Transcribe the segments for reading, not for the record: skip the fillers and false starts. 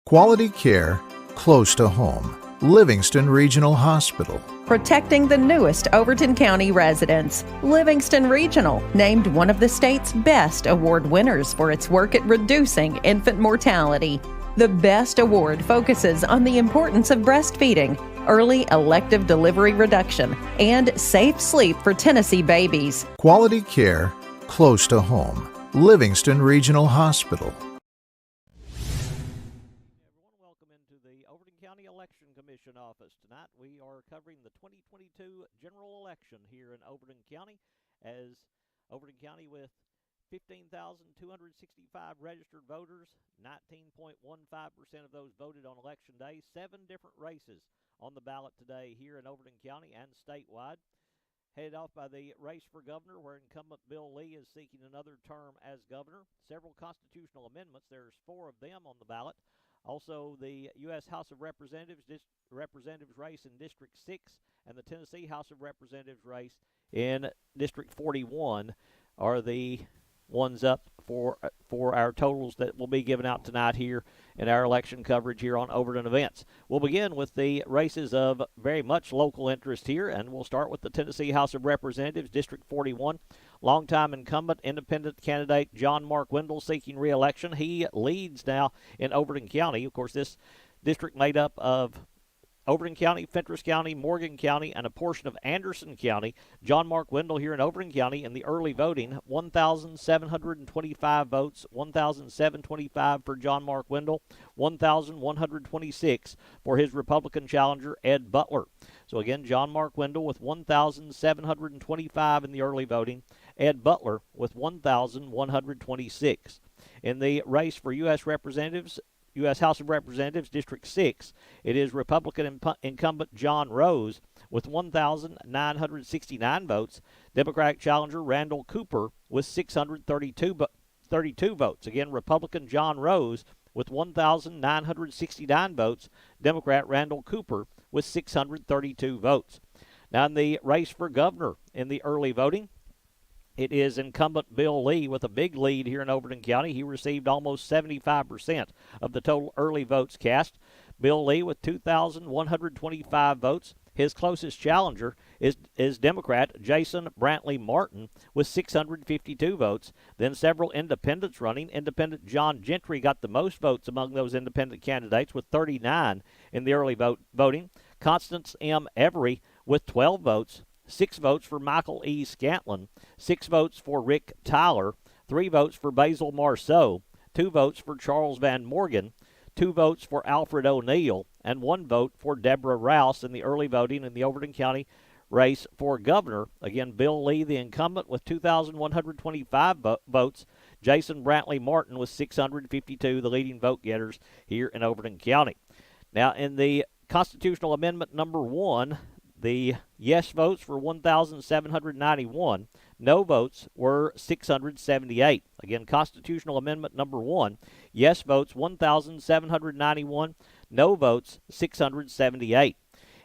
Quality care close to home. Livingston Regional Hospital. Protecting the newest Overton County residents. Livingston Regional, named one of the state's best award winners for its work at reducing infant mortality. The BEST Award focuses on the importance of breastfeeding, early elective delivery reduction, and safe sleep for Tennessee babies. Quality care close to home. Livingston Regional Hospital. Welcome into the Overton County Election Commission office. Tonight we are covering the 2022 general election here in Overton County, as Overton County with 15,265 registered voters, 19.15% of those voted on election day. 7 different races on the ballot today here in Overton County and statewide. Headed off by the race for governor, where incumbent Bill Lee is seeking another term as governor. Several constitutional amendments. There's 4 of them on the ballot. Also, the U.S. House of Representatives race in District 6 and the Tennessee House of Representatives race in District 41 are the ones up for our totals that will be given out tonight here in our election coverage here on Overton Events. We'll begin with the races of very much local interest here, and we'll start with the Tennessee House of Representatives, District 41. Longtime incumbent independent candidate John Mark Wendell seeking re-election. He leads now in Overton County. Of course, this district made up of Overton County, Fentress County, Morgan County, and a portion of Anderson County. John Mark Wendell here in Overton County in the early voting, 1,725 votes, 1,725 for John Mark Wendell, 1,126 for his Republican challenger, Ed Butler. So again, John Mark Wendell with 1,725 in the early voting, Ed Butler with 1,126. In the race for U.S. Representatives, U.S. House of Representatives, District 6, it is Republican incumbent John Rose with 1,969 votes. Democratic challenger Randall Cooper with 632 votes. Again, Republican John Rose with 1,969 votes. Democrat Randall Cooper with 632 votes. Now in the race for governor in the early voting, it is incumbent Bill Lee with a big lead here in Overton County. He received almost 75% of the total early votes cast. Bill Lee with 2,125 votes. His closest challenger is Democrat Jason Brantley Martin with 652 votes. Then several independents running. Independent John Gentry got the most votes among those independent candidates with 39 in the early voting. Constance M. Every with 12 votes. 6 votes for Michael E. Scantlin, 6 votes for Rick Tyler, 3 votes for Basil Marceau, 2 votes for Charles Van Morgan, 2 votes for Alfred O'Neill, and 1 vote for Deborah Rouse in the early voting in the Overton County race for governor. Again, Bill Lee, the incumbent, with 2,125 votes. Jason Brantley Martin with 652, the leading vote getters here in Overton County. Now, in the constitutional amendment number 1, the yes votes were 1,791. No votes were 678. Again, constitutional amendment number 1, yes votes 1,791. No votes 678.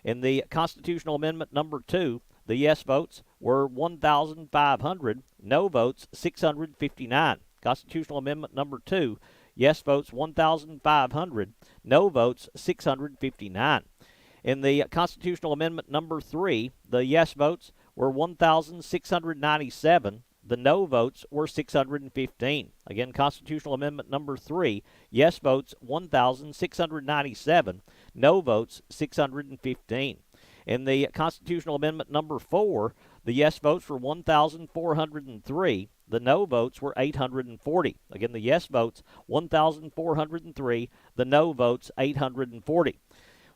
In the constitutional amendment number 2, the yes votes were 1,500. No votes 659. Constitutional amendment number 2, yes votes 1,500. No votes 659. In the constitutional amendment number 3, the yes votes were 1,697. The no votes were 615. Again, constitutional amendment number 3, yes votes 1,697. No votes 615. In the constitutional amendment number 4, the yes votes were 1,403. The no votes were 840. Again, the yes votes 1,403. The no votes 840.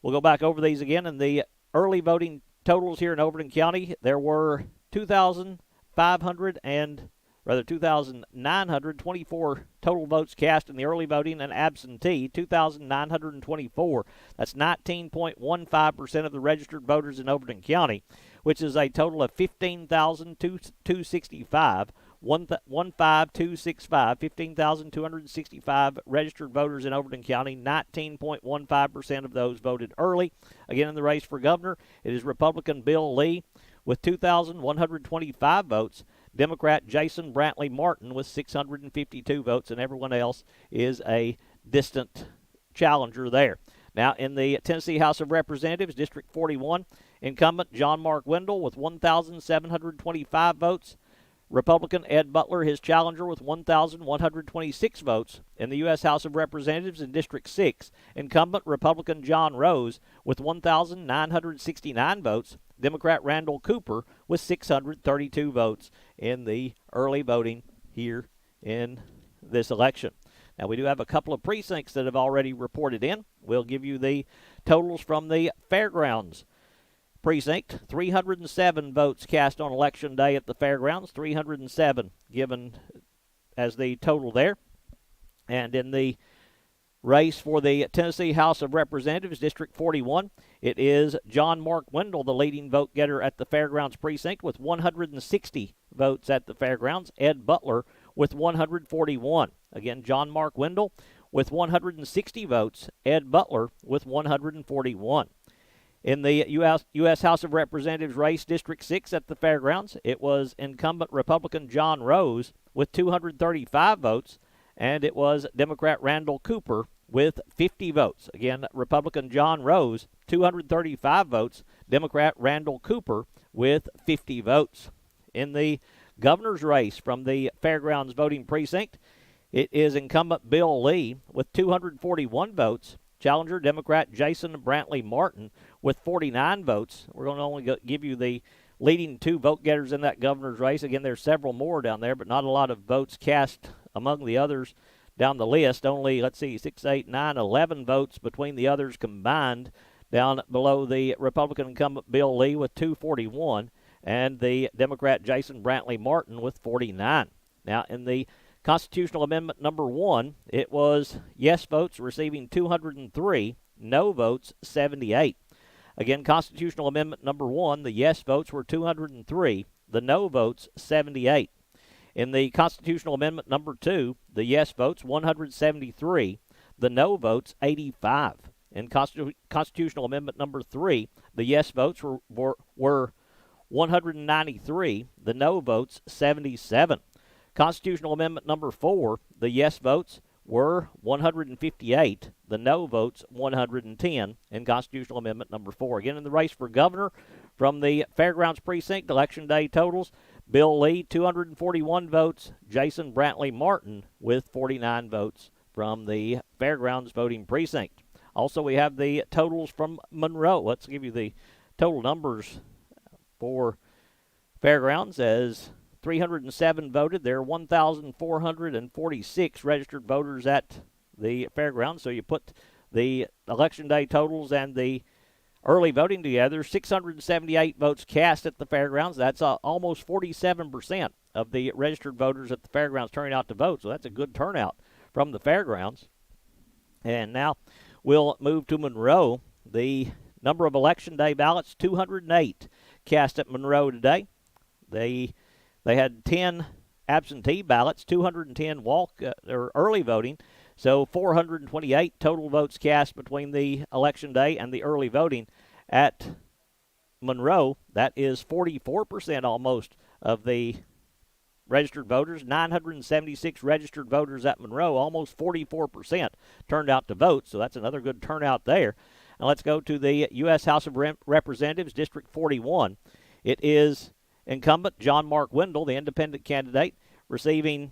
We'll go back over these again. In the early voting totals here in Overton County, there were 2,924 total votes cast in the early voting, and absentee 2,924. That's 19.15% of the registered voters in Overton County, which is a total of 15,265. 15265, 15,265 registered voters in Overton County. 19.15% of those voted early. Again, in the race for governor, it is Republican Bill Lee with 2,125 votes. Democrat Jason Brantley Martin with 652 votes, and everyone else is a distant challenger there. Now, in the Tennessee House of Representatives, District 41, incumbent John Mark Wendell with 1,725 votes. Republican Ed Butler, his challenger, with 1,126 votes. In the U.S. House of Representatives in District 6, incumbent Republican John Rose with 1,969 votes. Democrat Randall Cooper with 632 votes in the early voting here in this election. Now, we do have a couple of precincts that have already reported in. We'll give you the totals from the Fairgrounds precinct. 307 votes cast on Election Day at the Fairgrounds. 307 given as the total there. And in the race for the Tennessee House of Representatives, District 41, it is John Mark Wendell, the leading vote getter at the Fairgrounds precinct with 160 votes at the Fairgrounds. Ed Butler with 141. Again, John Mark Wendell with 160 votes. Ed Butler with 141. In the U.S. House of Representatives race, District 6 at the Fairgrounds, it was incumbent Republican John Rose with 235 votes, and it was Democrat Randall Cooper with 50 votes. Again, Republican John Rose, 235 votes. Democrat Randall Cooper with 50 votes. In the governor's race from the Fairgrounds voting precinct, it is incumbent Bill Lee with 241 votes. Challenger Democrat Jason Brantley Martin with 49 votes. We're going to only give you the leading two vote getters in that governor's race. Again, there's several more down there, but not a lot of votes cast among the others down the list. Only, 6, 8, 9, 11 votes between the others combined down below the Republican incumbent Bill Lee with 241 and the Democrat Jason Brantley Martin with 49. Now, in the Constitutional Amendment number 1, it was yes votes receiving 203, no votes 78. Again, Constitutional Amendment number 1, the yes votes were 203, the no votes 78. In the Constitutional Amendment number 2, the yes votes 173, the no votes 85. In Constitutional Amendment number 3, the yes votes were 193, the no votes 77. Constitutional Amendment number 4, the yes votes were 158, the no votes 110 in Constitutional Amendment number 4. Again, in the race for governor from the Fairgrounds precinct, Election Day totals, Bill Lee, 241 votes, Jason Brantley Martin with 49 votes from the Fairgrounds voting precinct. Also, we have the totals from Monroe. Let's give you the total numbers for Fairgrounds as 307 voted. There are 1,446 registered voters at the Fairgrounds. So you put the Election Day totals and the early voting together, 678 votes cast at the Fairgrounds. That's almost 47% of the registered voters at the Fairgrounds turning out to vote. So that's a good turnout from the Fairgrounds. And now we'll move to Monroe. The number of Election Day ballots, 208 cast at Monroe today. They had 10 absentee ballots, 210 or early voting, so 428 total votes cast between the Election Day and the early voting at Monroe. That is 44% almost of the registered voters. 976 registered voters at Monroe, almost 44% turned out to vote, so that's another good turnout there. Now let's go to the U.S. House of Representatives, District 41. It is incumbent John Mark Wendell, the independent candidate, receiving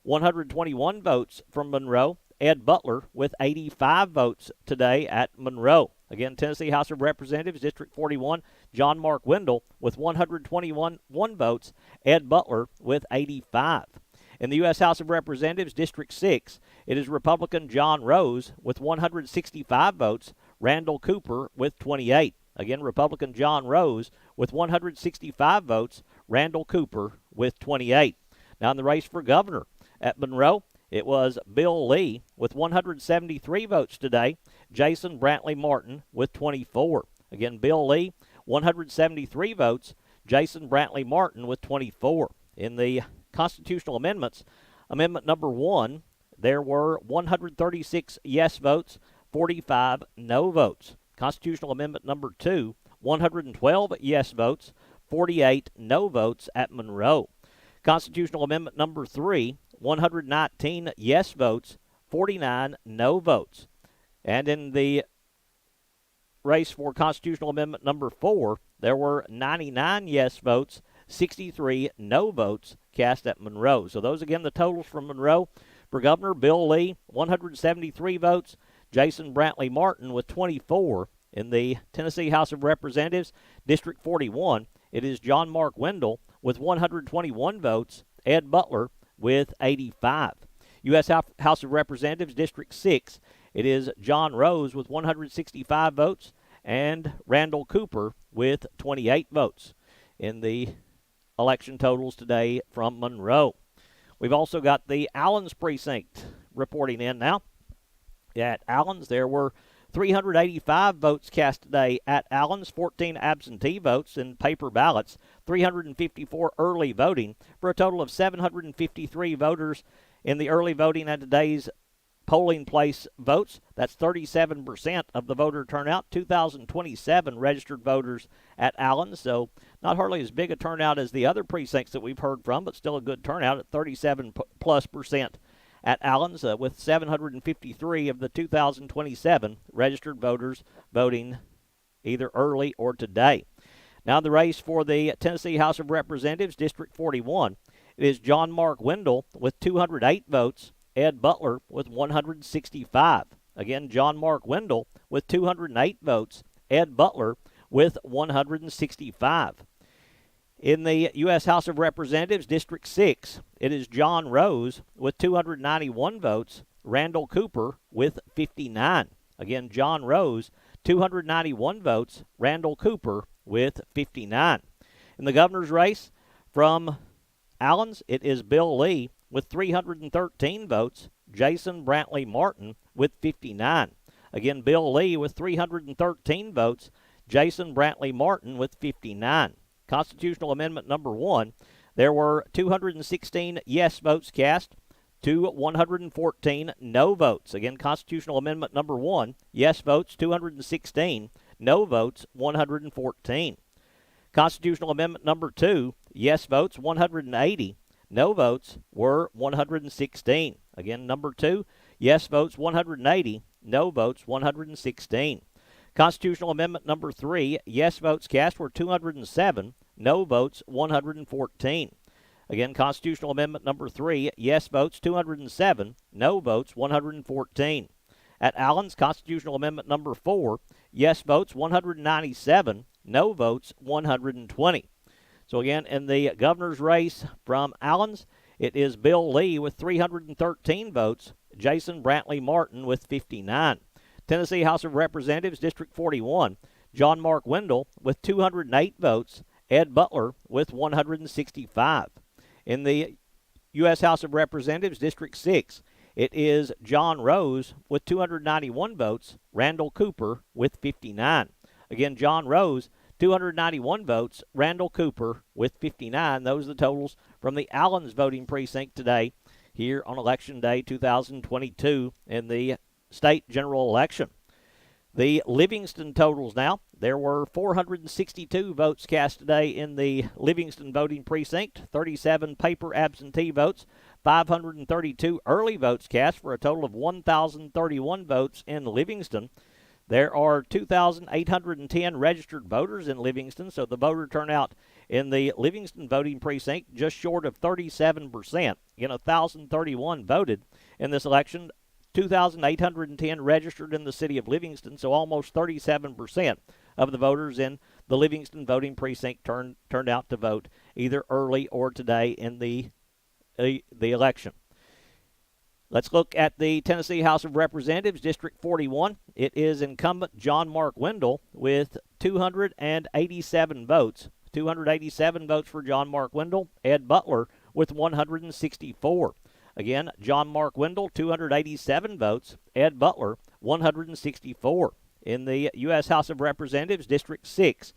121 votes from Monroe. Ed Butler with 85 votes today at Monroe. Again, Tennessee House of Representatives, District 41, John Mark Wendell with 121 votes. Ed Butler with 85. In the U.S. House of Representatives, District 6, it is Republican John Rose with 165 votes. Randall Cooper with 28. Again, Republican John Rose with 165 votes, Randall Cooper with 28. Now in the race for governor at Monroe, it was Bill Lee with 173 votes today, Jason Brantley Martin with 24. Again, Bill Lee, 173 votes, Jason Brantley Martin with 24. In the constitutional amendments, amendment number 1, there were 136 yes votes, 45 no votes. Constitutional Amendment number 2, 112 yes votes, 48 no votes at Monroe. Constitutional Amendment number 3, 119 yes votes, 49 no votes. And in the race for constitutional amendment number 4, there were 99 yes votes, 63 no votes cast at Monroe. So those again the totals from Monroe. For Governor, Bill Lee, 173 votes. Jason Brantley Martin with 24. In the Tennessee House of Representatives, District 41, it is John Mark Wendell with 121 votes. Ed Butler with 85. U.S. House of Representatives, District 6, it is John Rose with 165 votes and Randall Cooper with 28 votes in the election totals today from Monroe. We've also got the Allens precinct reporting in now. At Allens, there were 385 votes cast today at Allens, 14 absentee votes and paper ballots, 354 early voting, for a total of 753 voters in the early voting at today's polling place votes. That's 37% of the voter turnout, 2,027 registered voters at Allens, so not hardly as big a turnout as the other precincts that we've heard from, but still a good turnout at 37+% at Allens, with 753 of the 2,027 registered voters voting either early or today. Now the race for the Tennessee House of Representatives, District 41, it is John Mark Wendell with 208 votes, Ed Butler with 165. Again, John Mark Wendell with 208 votes, Ed Butler with 165. In the U.S. House of Representatives, District 6, it is John Rose with 291 votes, Randall Cooper with 59. Again, John Rose, 291 votes, Randall Cooper with 59. In the governor's race from Allens, it is Bill Lee with 313 votes, Jason Brantley Martin with 59. Again, Bill Lee with 313 votes, Jason Brantley Martin with 59. Constitutional Amendment number 1, there were 216 yes votes cast to 114 no votes. Again, Constitutional Amendment number 1, yes votes 216, no votes 114. Constitutional Amendment number 2, yes votes 180, no votes were 116. Again, number 2, yes votes 180, no votes 116. Constitutional Amendment number 3, yes votes cast were 207, no votes 114. Again, Constitutional Amendment number 3, yes votes 207, no votes 114. At Allens, Constitutional Amendment number 4, yes votes 197, no votes 120. So again, in the governor's race from Allens, it is Bill Lee with 313 votes, Jason Brantley Martin with 59. Tennessee House of Representatives, District 41, John Mark Wendell with 208 votes, Ed Butler with 165. In the U.S. House of Representatives, District 6, it is John Rose with 291 votes, Randall Cooper with 59. Again, John Rose, 291 votes, Randall Cooper with 59. Those are the totals from the Allens voting precinct today here on Election Day 2022 in the state general election. The Livingston totals now. There were 462 votes cast today in the Livingston voting precinct, 37 paper absentee votes, 532 early votes cast for a total of 1,031 votes in Livingston. There are 2,810 registered voters in Livingston, so the voter turnout in the Livingston voting precinct just short of 37%. Again, 1,031 voted in this election. 2,810 registered in the city of Livingston, so almost 37% of the voters in the Livingston voting precinct turned out to vote either early or today in the election. Let's look at the Tennessee House of Representatives, District 41. It is incumbent John Mark Wendell with 287 votes. 287 votes for John Mark Wendell. Ed Butler with 164. Again, John Mark Wendell, 287 votes. Ed Butler, 164. In the U.S. House of Representatives, District 6,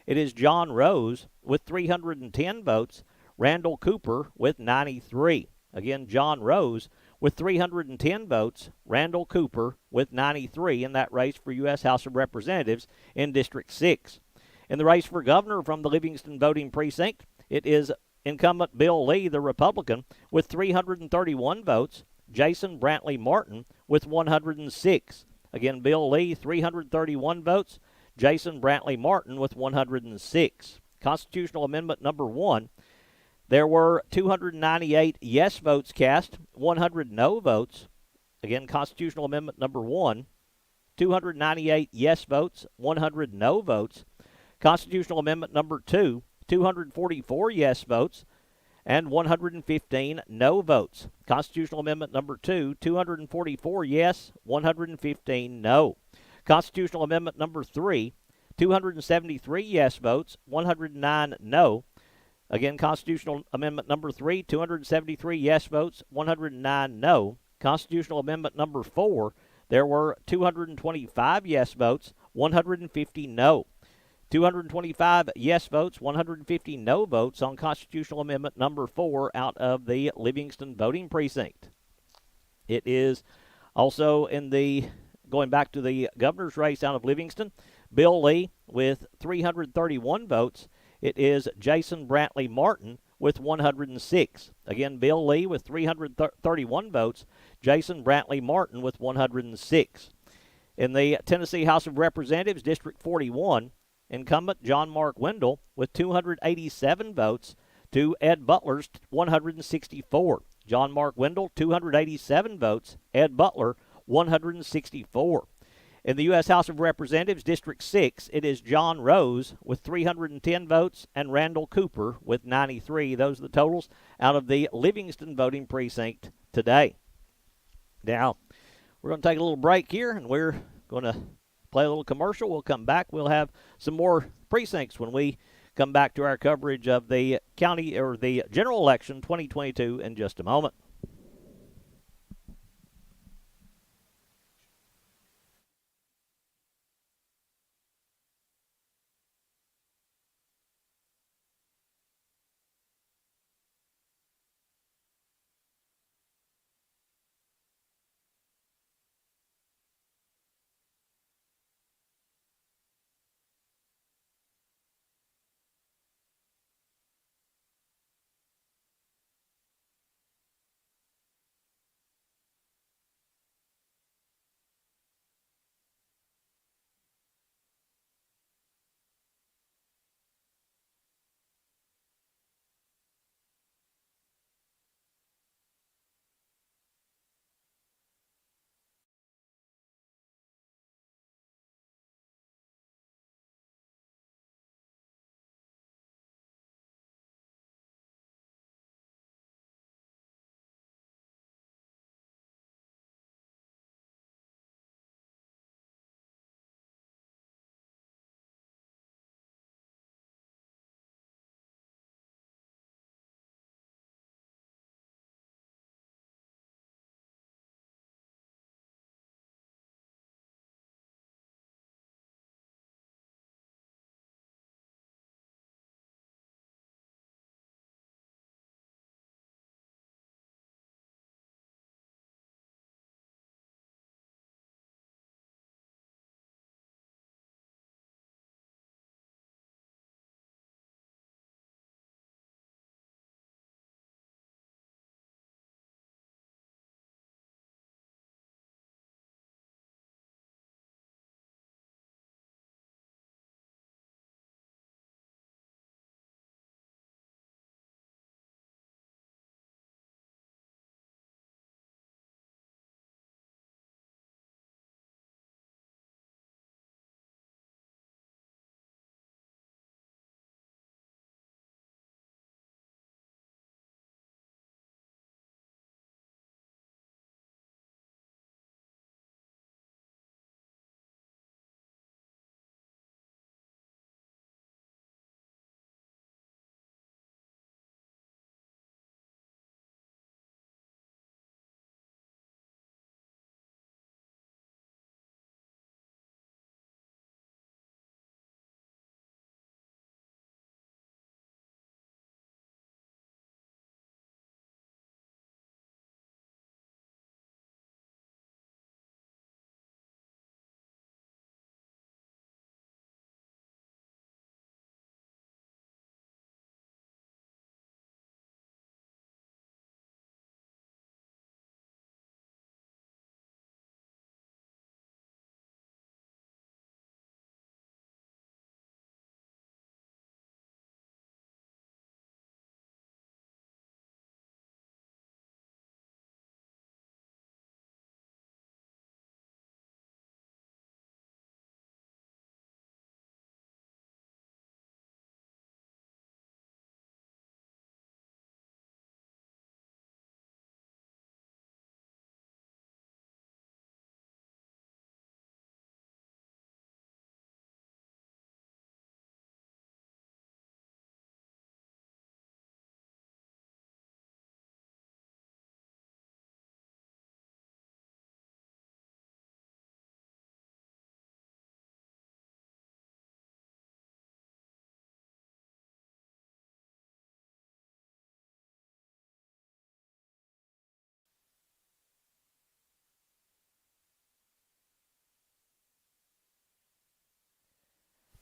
it is John Rose with 310 votes. Randall Cooper with 93. Again, John Rose with 310 votes. Randall Cooper with 93 in that race for U.S. House of Representatives in District 6. In the race for governor from the Livingston voting precinct, it is incumbent Bill Lee, the Republican, with 331 votes. Jason Brantley Martin with 106. Again, Bill Lee, 331 votes. Jason Brantley Martin with 106. Constitutional Amendment number 1. There were 298 yes votes cast, 100 no votes. Again, Constitutional Amendment number 1. 298 yes votes, 100 no votes. Constitutional Amendment number 2. 244 yes votes and 115 no votes. Constitutional Amendment number 2. 244 yes, 115 no. Constitutional Amendment number 3. 273 yes votes, 109 no. Again, Constitutional Amendment number 3, 273 yes votes, 109 no. Constitutional Amendment number 4, there were 225 yes votes, 150 no. 225 yes votes, 150 no votes on Constitutional Amendment number 4 out of the Livingston voting precinct. It is also going back to the governor's race out of Livingston, Bill Lee with 331 votes. It is Jason Brantley Martin with 106. Again, Bill Lee with 331 votes. Jason Brantley Martin with 106. In the Tennessee House of Representatives, District 41, incumbent John Mark Wendell with 287 votes to Ed Butler's 164. John Mark Wendell, 287 votes. Ed Butler, 164. In the U.S. House of Representatives, District 6, it is John Rose with 310 votes and Randall Cooper with 93. Those are the totals out of the Livingston voting precinct today. Now, we're going to take a little break here, and we're going to play a little commercial. We'll come back. We'll have some more precincts when we come back to our coverage of the county or the general election 2022 in just a moment.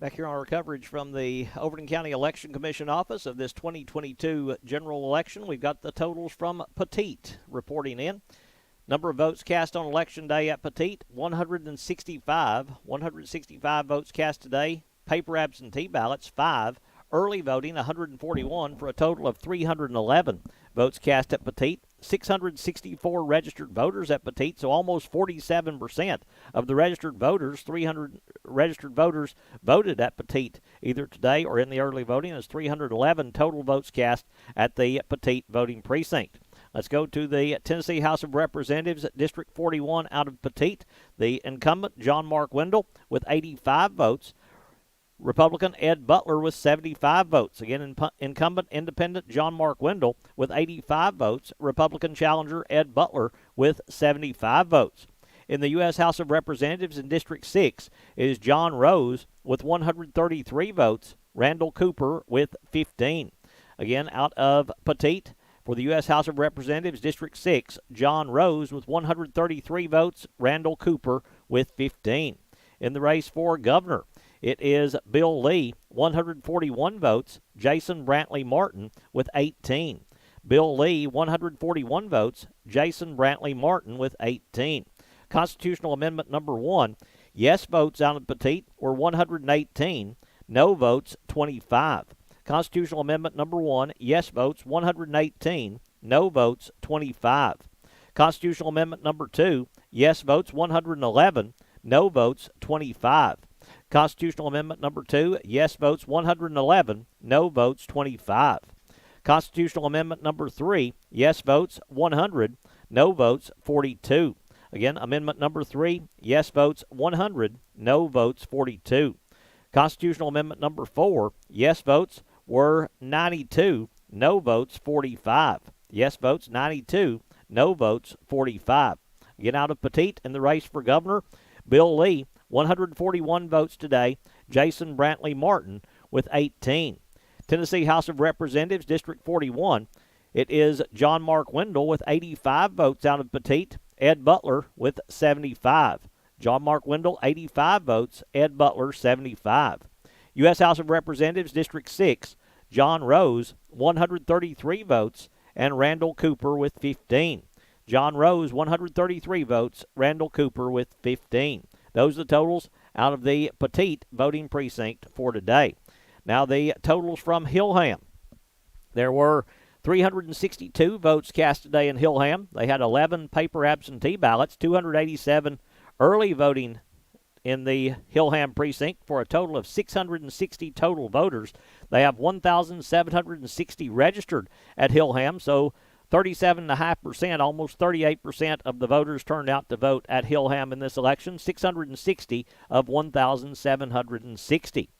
Back here on our coverage from the Overton County Election Commission office of this 2022 general election, we've got the totals from Petite reporting in. Number of votes cast on Election Day at Petite, 165. 165 votes cast today. Paper absentee ballots, 5. Early voting, 141, for a total of 311 votes cast at Petite. 664 registered voters at Petite, so almost 47% of the registered voters, 300 registered voters voted at Petite either today or in the early voting. As 311 total votes cast at the Petite voting precinct. Let's go to the Tennessee House of Representatives, District 41 out of Petite. The incumbent, John Mark Wendell, with 85 votes. Republican Ed Butler with 75 votes. Again, incumbent independent John Mark Wendell with 85 votes. Republican challenger Ed Butler with 75 votes. In the U.S. House of Representatives in District 6, it is John Rose with 133 votes. Randall Cooper with 15. Again, out of Petite, for the U.S. House of Representatives District 6, John Rose with 133 votes. Randall Cooper with 15. In the race for governor, it is Bill Lee, 141 votes. Jason Brantley Martin with 18. Bill Lee, 141 votes. Jason Brantley Martin with 18. Constitutional Amendment number 1, yes votes out of Petite were 118. No votes, 25. Constitutional Amendment number 1, yes votes, 118. No votes, 25. Constitutional Amendment number 2, yes votes, 111. No votes, 25. Constitutional Amendment number 2, yes votes, 111. No votes, 25. Constitutional Amendment number 3, yes votes, 100. No votes, 42. Again, Amendment number 3, yes votes, 100. No votes, 42. Constitutional Amendment number 4, yes votes were 92. No votes, 45. Yes votes, 92. No votes, 45. Again, out of Petite in the race for governor, Bill Lee, 141 votes today. Jason Brantley Martin with 18. Tennessee House of Representatives, District 41, it is John Mark Wendell with 85 votes out of Petite. Ed Butler with 75. John Mark Wendell, 85 votes. Ed Butler, 75. U.S. House of Representatives, District 6, John Rose, 133 votes, and Randall Cooper with 15. John Rose, 133 votes. Randall Cooper with 15. Those are the totals out of the Petite voting precinct for today. Now the totals from Hillham. There were 362 votes cast today in Hillham. They had 11 paper absentee ballots, 287 early voting in the Hillham precinct for a total of 660 total voters. They have 1,760 registered at Hillham, so 37.5%, almost 38% of the voters turned out to vote at Hillham in this election, 660 of 1,760.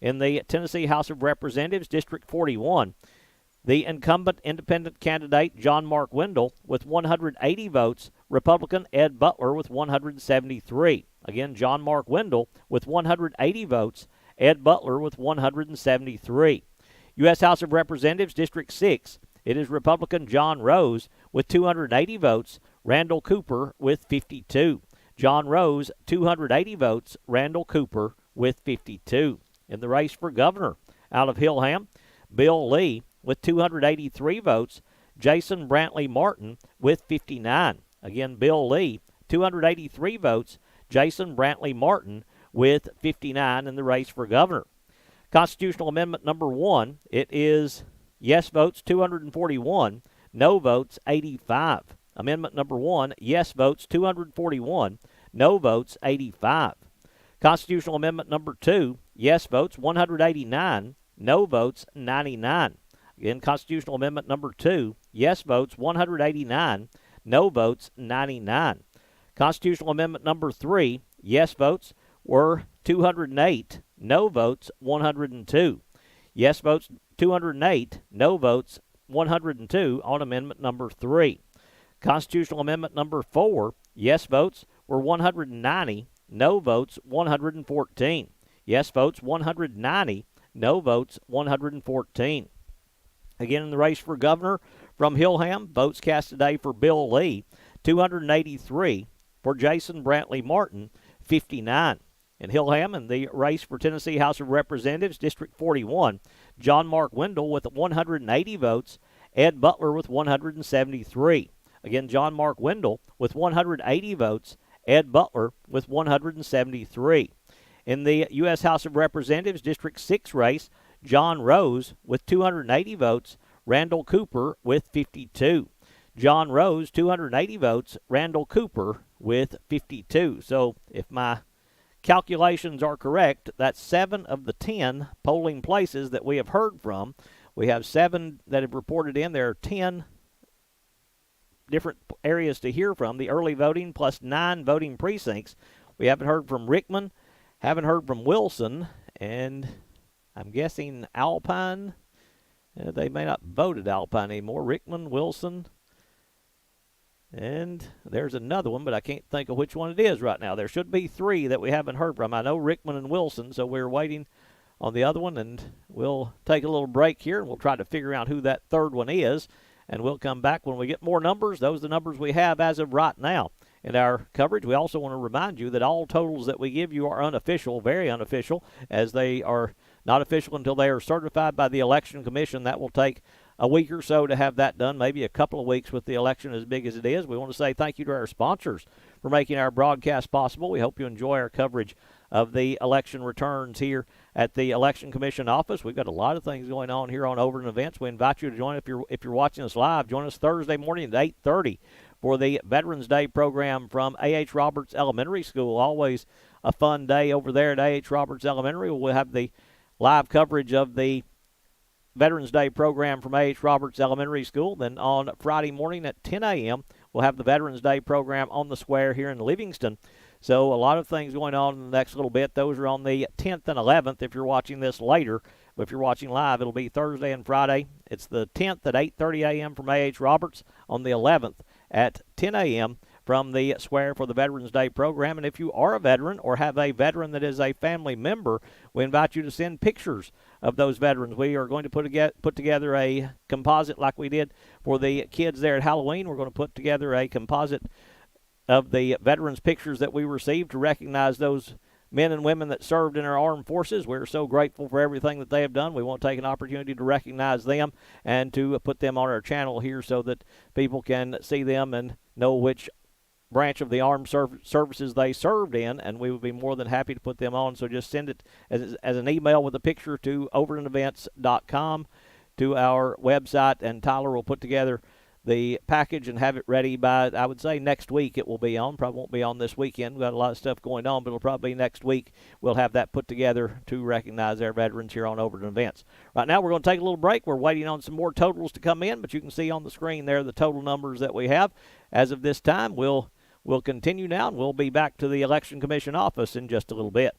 In the Tennessee House of Representatives, District 41, the incumbent independent candidate, John Mark Wendell, with 180 votes. Republican Ed Butler with 173. Again, John Mark Wendell with 180 votes. Ed Butler with 173. U.S. House of Representatives, District 6, it is Republican John Rose with 280 votes. Randall Cooper with 52. John Rose, 280 votes. Randall Cooper with 52. In the race for governor out of Hillham, Bill Lee with 283 votes. Jason Brantley Martin with 59. Again, Bill Lee, 283 votes. Jason Brantley Martin with 59 in the race for governor. Constitutional Amendment number 1, it is yes votes 241, no votes 85. Amendment number 1, yes votes 241, no votes 85. Constitutional Amendment number 2, yes votes 189, no votes 99. Again, Constitutional Amendment number 2, yes votes 189, no votes 99. Constitutional Amendment number 3, yes votes were 208, no votes 102. Yes votes 208, no votes 102 on Amendment number 3. Constitutional Amendment number 4, yes votes were 190, no votes 114. Yes votes 190, no votes 114. Again, in the race for governor from Hillham, votes cast today for Bill Lee, 283. For Jason Brantley Martin, 59. In Hillham, in the race for Tennessee House of Representatives, District 41, John Mark Wendell with 180 votes, Ed Butler with 173. Again, John Mark Wendell with 180 votes, Ed Butler with 173. In the U.S. House of Representatives, District 6 race, John Rose with 280 votes, Randall Cooper with 52. John Rose, 280 votes, Randall Cooper with 52. So if my calculations are correct, that's 7 of the 10 polling places that we have heard from. We have 7 that have reported in. There are 10 different areas to hear from, the early voting plus 9 voting precincts. We haven't heard from Rickman, haven't heard from Wilson, and I'm guessing Alpine. They may not vote at Alpine anymore. Rickman, Wilson, and there's another one, but I can't think of which one it is right now. There should be 3 that we haven't heard from. I know Rickman and Wilson, so we're waiting on the other one, and we'll take a little break here, and we'll try to figure out who that third one is, and we'll come back when we get more numbers. Those are the numbers we have as of right now in our coverage. We also want to remind you that all totals that we give you are unofficial, very unofficial, as they are not official until they are certified by the Election Commission. That will take a week or so to have that done, maybe a couple of weeks with the election as big as it is. We want to say thank you to our sponsors for making our broadcast possible. We hope you enjoy our coverage of the election returns here at the Election Commission office. We've got a lot of things going on here on Overton Events. We invite you to join. If you're watching us live, join us Thursday morning at 8:30 for the Veterans Day program from A.H. Roberts Elementary School. Always a fun day over there at A.H. Roberts Elementary. We'll have the live coverage of the Veterans Day program from A.H. Roberts Elementary School. Then on Friday morning at 10 a.m., we'll have the Veterans Day program on the square here in Livingston. So a lot of things going on in the next little bit. Those are on the 10th and 11th if you're watching this later. But if you're watching live, it'll be Thursday and Friday. It's the 10th at 8:30 a.m. from A.H. Roberts, on the 11th at 10 a.m. from the square for the Veterans Day program. And if you are a veteran or have a veteran that is a family member, we invite you to send pictures of those veterans. We are going to put together a composite like we did for the kids there at Halloween. We're going to put together a composite of the veterans' pictures that we received to recognize those men and women that served in our armed forces. We're so grateful for everything that they have done. We want to take an opportunity to recognize them and to put them on our channel here so that people can see them and know which branch of the armed services they served in, and we would be more than happy to put them on. So just send it as an email with a picture to overtonevents.com, to our website, and Tyler will put together the package and have it ready by, I would say, next week it will be on. Probably won't be on this weekend. We've got a lot of stuff going on, but it'll probably be next week. We'll have that put together to recognize our veterans here on Overton Events. Right now we're going to take a little break. We're waiting on some more totals to come in, but you can see on the screen there the total numbers that we have. As of this time, we'll continue now, and we'll be back to the Election Commission office in just a little bit.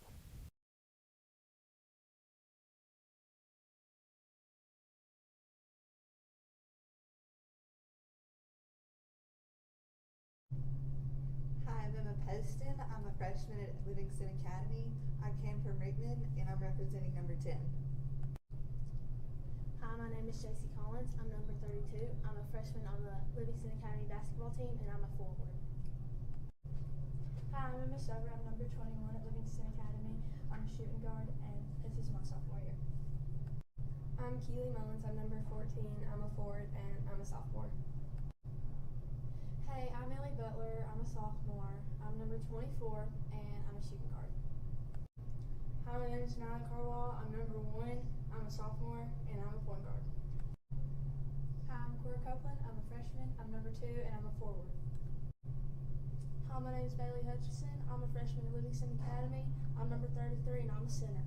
Hi, I'm Emma Peston. I'm a freshman at Livingston Academy. I came from Rickman, and I'm representing number 10. Hi, my name is J.C. Collins. I'm number 32. I'm a freshman on the Livingston Academy basketball team, and I'm a forward. Hi, I'm Emma Stover. I'm number 21 at Livingston Academy. I'm a shooting guard, and this is my sophomore year. I'm Keely Mullins. I'm number 14. I'm a forward, and I'm a sophomore. Hey, I'm Ellie Butler. I'm a sophomore. I'm number 24, and I'm a shooting guard. Hi, my name is Nyla Carwall. I'm number 1. I'm a sophomore, and I'm a point guard. Hi, I'm Cora Copeland. I'm a freshman. I'm number 2, and I'm a forward. Hi, my name is Bailey Hutchison. I'm a freshman at Livingston Academy. I'm number 33, and I'm a center.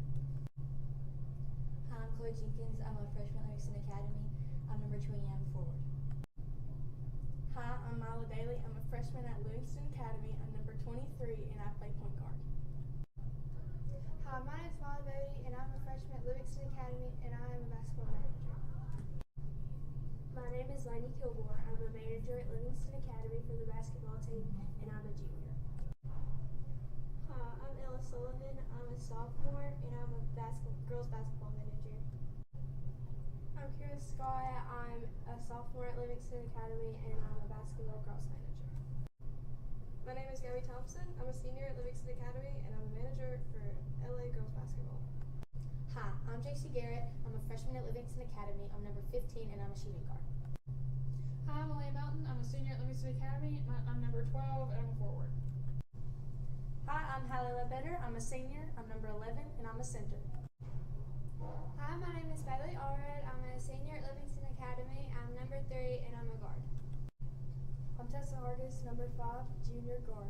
Hi, I'm Chloe Jenkins. I'm a freshman at Livingston Academy. I'm number 20, I'm a forward. Hi, I'm Mila Daly. I'm a freshman at Livingston Academy. I'm number 23, and I play point guard. Hi, my name is Mila Daly, and I'm a freshman at Livingston Academy, and I am a basketball manager. My name is Lainey Kilgore. I'm a manager at Livingston Academy for the basketball team, and I'm a junior. Hi, I'm Ella Sullivan. I'm a sophomore, and I'm a girls basketball manager. I'm Kira Scott. I'm a sophomore at Livingston Academy, and I'm a basketball girls manager. My name is Gabby Thompson. I'm a senior at Livingston Academy, and I'm a manager for LA girls basketball. Hi, I'm JC Garrett. I'm a freshman at Livingston Academy. I'm number 15 and I'm a shooting guard. Hi, I'm Elaine Mountain. I'm a senior at Livingston Academy. I'm number 12 and I'm a forward. Hi, I'm Hallie Ledbetter. I'm a senior. I'm number 11 and I'm a center. Hi, my name is Bailey Allred. I'm a senior at Livingston Academy. I'm number 3 and I'm a guard. I'm Tessa Hargis, number 5, junior guard.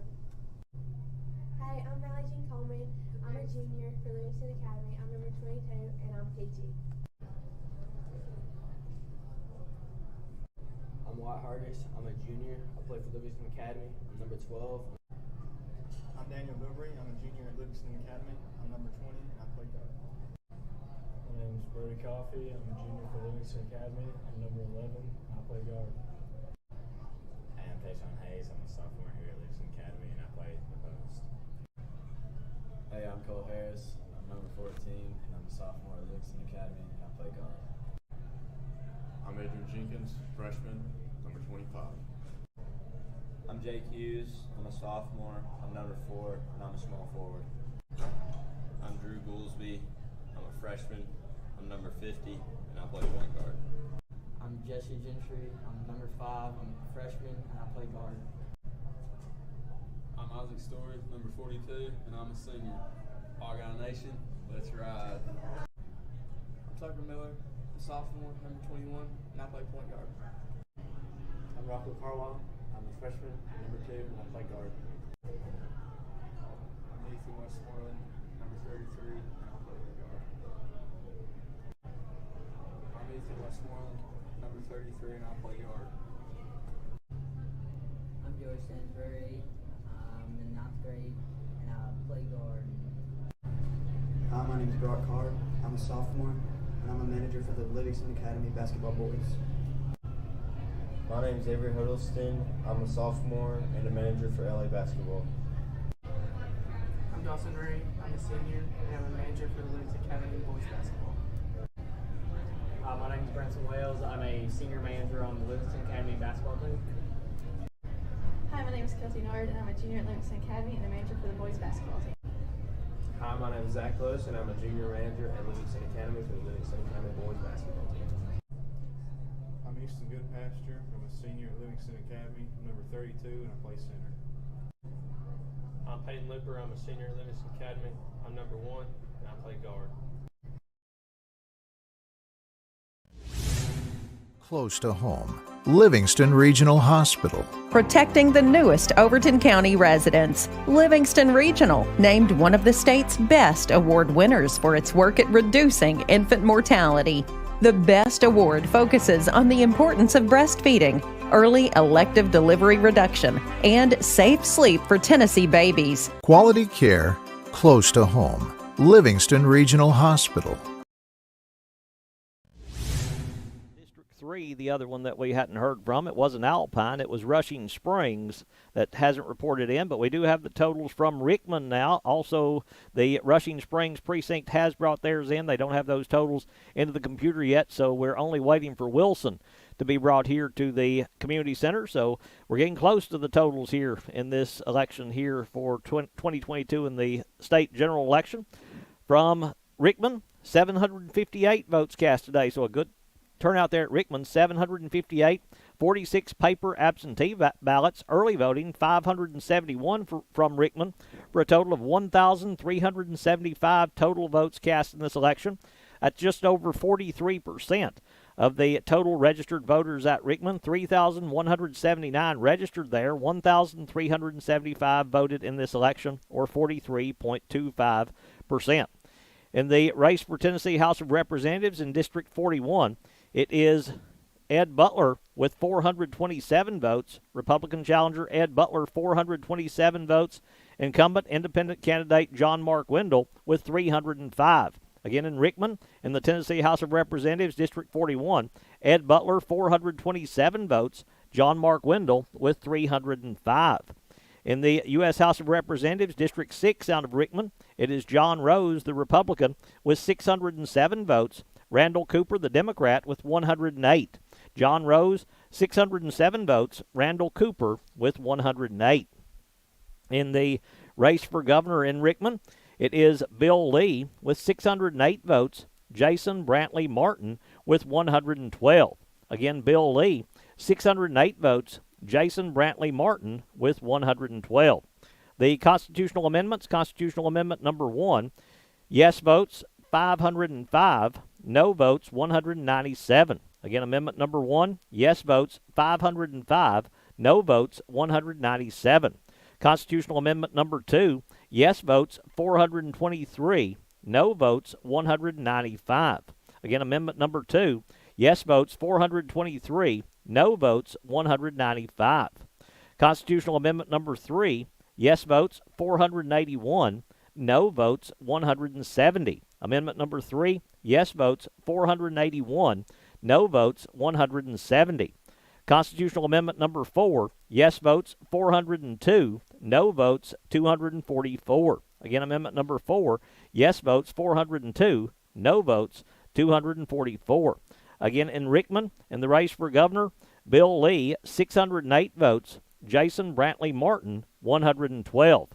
Hi, I'm Riley Jean Coleman. I'm a junior for Livingston Academy. I'm number 22 and I'm PG. I'm Wyatt Hargis. I'm a junior. I play for Livingston Academy. I'm number 12. I'm Daniel Bilbrey. I'm a junior at Livingston Academy. I'm number 20 and I play guard. My name is Brody Coffey. I'm a junior for Livingston Academy. I'm number 11 and I play guard. Hey, I'm Tayshawn Hayes. I'm a sophomore here at Livingston Academy and I play the post. Hey, I'm Cole Harris. I'm number 14 and I'm a sophomore at Livingston Academy and I play guard. I'm Adrian Jenkins, freshman, number 25. I'm Jake Hughes. I'm a sophomore. I'm number 4 and I'm a small forward. I'm Drew Goolsby. I'm a freshman. I'm number 50 and I play point guard. I'm Jesse Gentry. I'm number 5. I'm a freshman and I play guard. I'm Isaac Story, number 42, and I'm a senior. Hog-Eye Nation, let's ride. I'm Tucker Miller, a sophomore, number 21, and I play point guard. I'm Rocco Carwell. I'm a freshman, number 2, and I play guard. I'm Ethan Westmoreland, number 33, and I play guard. I'm Ethan Westmoreland, number 33, and I play guard. I'm Joey Stansbury. I'm in 9th grade, and I play guard. Hi, my name is Brock Carr. I'm a sophomore, and I'm a manager for the Livingston Academy basketball boys. My name is Avery Huddleston. I'm a sophomore and a manager for LA basketball. I'm Dawson Ray. I'm a senior, and I'm a manager for the Livingston Academy boys basketball. My name is Branson Wales. I'm a senior manager on the Livingston Academy basketball team. Hi, my name is Kelsey Nard, and I'm a junior at Livingston Academy and a manager for the boys basketball team. Hi, my name is Zach Lewis, and I'm a junior manager at Livingston Academy for the Livingston Academy boys basketball team. I'm Houston Goodpasture. I'm a senior at Livingston Academy. I'm number 32, and I play center. I'm Peyton Looper. I'm a senior at Livingston Academy. I'm number 1, and I play guard. Close to home, Livingston Regional Hospital. Protecting the newest Overton County residents. Livingston Regional, named one of the state's best award winners for its work at reducing infant mortality. The BEST Award focuses on the importance of breastfeeding, early elective delivery reduction, and safe sleep for Tennessee babies. Quality care, close to home, Livingston Regional Hospital. The other one that we hadn't heard from, it wasn't Alpine, it was Rushing Springs that hasn't reported in, but we do have the totals from Rickman now. Also, the Rushing Springs precinct has brought theirs in. They don't have those totals into the computer yet, so we're only waiting for Wilson to be brought here to the community center. So we're getting close to the totals here in this election here for 2022 in the state general election. From Rickman, 758 votes cast today, so a good turnout there at Rickman, 758, 46 paper absentee ballots, early voting, 571 from Rickman, for a total of 1,375 total votes cast in this election. That's just over 43% of the total registered voters at Rickman. 3,179 registered there, 1,375 voted in this election, or 43.25%. In the race for Tennessee House of Representatives in District 41, it is Ed Butler with 427 votes. Republican challenger Ed Butler, 427 votes. Incumbent independent candidate John Mark Wendell with 305. Again, in Rickman, in the Tennessee House of Representatives, District 41, Ed Butler, 427 votes. John Mark Wendell with 305. In the U.S. House of Representatives, District 6 out of Rickman, it is John Rose, the Republican, with 607 votes. Randall Cooper, the Democrat, with 108. John Rose, 607 votes. Randall Cooper with 108. In the race for governor in Rickman, it is Bill Lee with 608 votes, Jason Brantley Martin with 112. Again, Bill Lee, 608 votes, Jason Brantley Martin with 112. The constitutional amendments, constitutional amendment number 1, yes votes 505, no votes 197. Again, amendment number 1, yes votes 505, no votes 197. Constitutional amendment number 2, yes votes 423, no votes 195. Again, amendment number 2, yes votes 423, no votes 195. Constitutional amendment number 3, yes votes 481, no votes 170. Amendment number 3, yes votes 481, no votes 170. Constitutional amendment number 4, yes votes 402, no votes 244. Again, amendment number 4, yes votes 402, no votes 244. Again, in Rickman, in the race for governor, Bill Lee, 608 votes, Jason Brantley Martin, 112.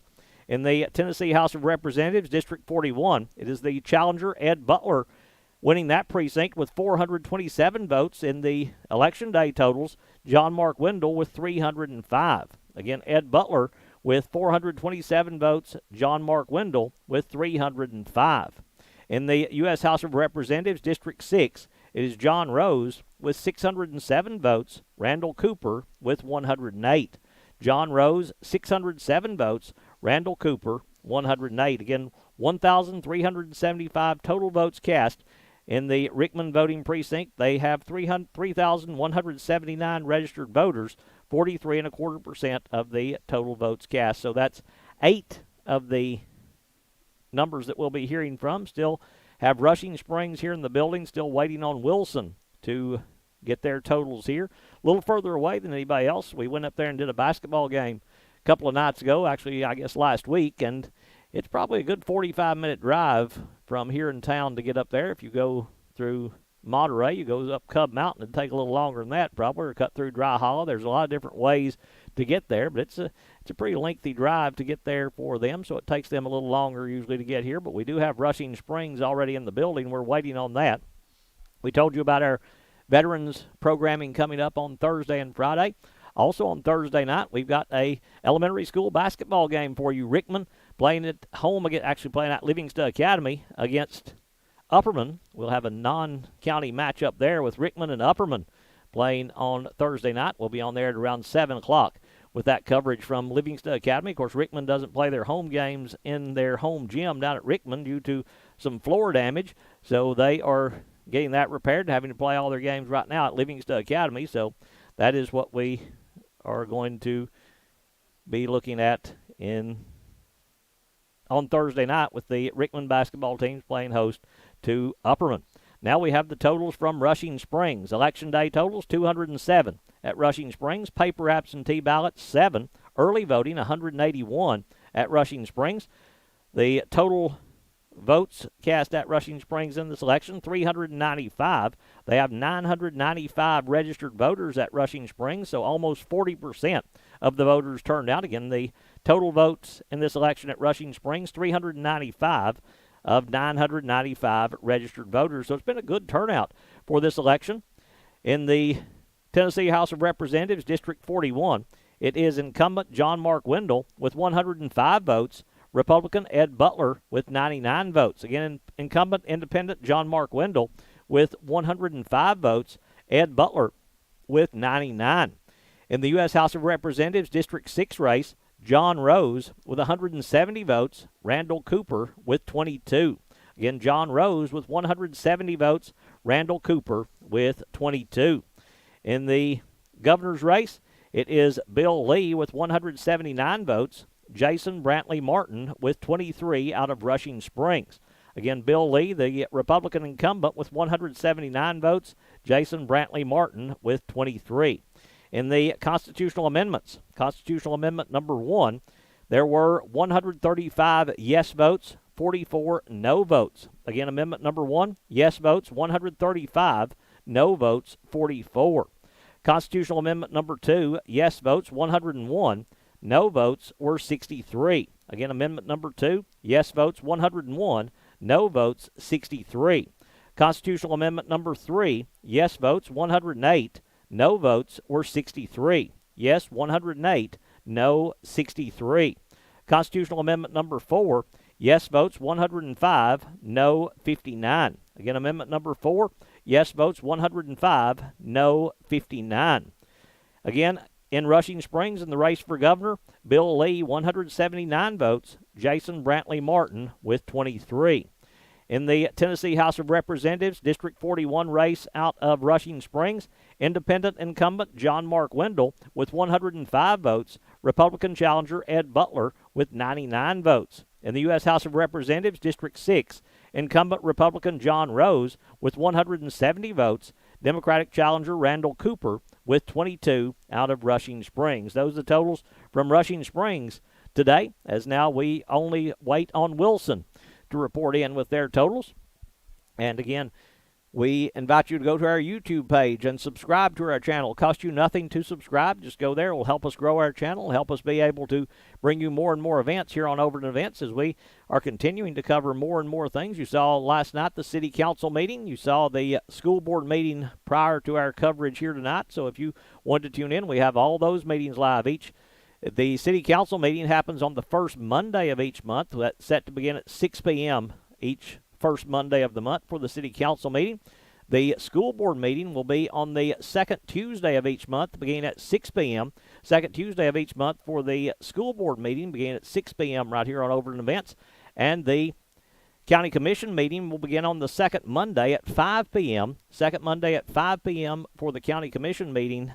In the Tennessee House of Representatives, District 41, it is the challenger, Ed Butler, winning that precinct with 427 votes. In the Election Day totals, John Mark Wendell with 305. Again, Ed Butler with 427 votes, John Mark Wendell with 305. In the U.S. House of Representatives, District 6, it is John Rose with 607 votes, Randall Cooper with 108. John Rose, 607 votes, Randall Cooper, 108. Again, 1,375 total votes cast in the Rickman voting precinct. They have 3,179 registered voters, 43.25% of the total votes cast. So that's 8 of the numbers that we'll be hearing from. Still have Rushing Springs here in the building, still waiting on Wilson to get their totals here. A little further away than anybody else. We went up there and did a basketball game a couple of nights ago, actually, I guess last week, and it's probably a good 45-minute drive from here in town to get up there. If you go through Monterey, you go up Cub Mountain, it'd take a little longer than that probably, or cut through Dry Hollow. There's a lot of different ways to get there, but it's a pretty lengthy drive to get there for them, so it takes them a little longer usually to get here. But we do have Rushing Springs already in the building. We're waiting on that. We told you about our veterans programming coming up on Thursday and Friday. Also on Thursday night, we've got a elementary school basketball game for you. Rickman playing at home, actually playing at Livingston Academy against Upperman. We'll have a non-county matchup there with Rickman and Upperman playing on Thursday night. We'll be on there at around 7 o'clock with that coverage from Livingston Academy. Of course, Rickman doesn't play their home games in their home gym down at Rickman due to some floor damage, so they are getting that repaired and having to play all their games right now at Livingston Academy. So that is what we are going to be looking at on Thursday night with the Rickman basketball teams playing host to Upperman. Now we have the totals from Rushing Springs. Election Day totals, 207 at Rushing Springs. Paper absentee ballots, 7. Early voting, 181 at Rushing Springs. The total votes cast at Rushing Springs in this election, 395. They have 995 registered voters at Rushing Springs, so almost 40% of the voters turned out. Again, the total votes in this election at Rushing Springs, 395 of 995 registered voters. So it's been a good turnout for this election. In the Tennessee House of Representatives, District 41, it is incumbent John Mark Wendell with 105 votes, Republican Ed Butler with 99 votes. Again, incumbent independent John Mark Wendell with 105 votes, Ed Butler with 99. In the U.S. House of Representatives, District 6 race, John Rose with 170 votes, Randall Cooper with 22. Again, John Rose with 170 votes, Randall Cooper with 22. In the governor's race, it is Bill Lee with 179 votes, Jason Brantley Martin with 23 out of Rushing Springs. Again, Bill Lee, the Republican incumbent, with 179 votes, Jason Brantley Martin with 23. In the constitutional amendments, constitutional amendment number 1, there were 135 yes votes, 44 no votes. Again, amendment number 1, yes votes, 135, no votes, 44. Constitutional amendment number 2, yes votes, 101, no votes were 63. Again, amendment number 2, yes votes 101, no votes 63. Constitutional amendment number 3, yes votes 108, no votes were 63. Yes 108, no 63. Constitutional amendment number 4, yes votes 105, no 59. Again, amendment number 4, yes votes 105, no 59. Again, in Rushing Springs in the race for governor, Bill Lee 179 votes, Jason Brantley Martin with 23. In the Tennessee House of Representatives, District 41 race out of Rushing Springs, independent incumbent John Mark Wendell with 105 votes, Republican challenger Ed Butler with 99 votes. In the U.S. House of Representatives, District 6, incumbent Republican John Rose with 170 votes, Democratic challenger Randall Cooper with 22 out of Rushing Springs. Those are the totals from Rushing Springs today, as now we only wait on Wilson to report in with their totals. And again, we invite you to go to our YouTube page and subscribe to our channel. It costs you nothing to subscribe. Just go there. It will help us grow our channel, help us be able to bring you more and more events here on Overton Events as we are continuing to cover more and more things. You saw last night the City Council meeting. You saw the school board meeting prior to our coverage here tonight. So if you wanted to tune in, we have all those meetings live. The City Council meeting happens on the first Monday of each month. That's set to begin at 6 p.m. each first Monday of the month for the City Council meeting. The school board meeting will be on the second Tuesday of each month, beginning at 6 p.m. Second Tuesday of each month for the school board meeting, beginning at 6 p.m. right here on Overton Events. And the County Commission meeting will begin on the second Monday at 5 p.m. Second Monday at 5 p.m. for the County Commission meeting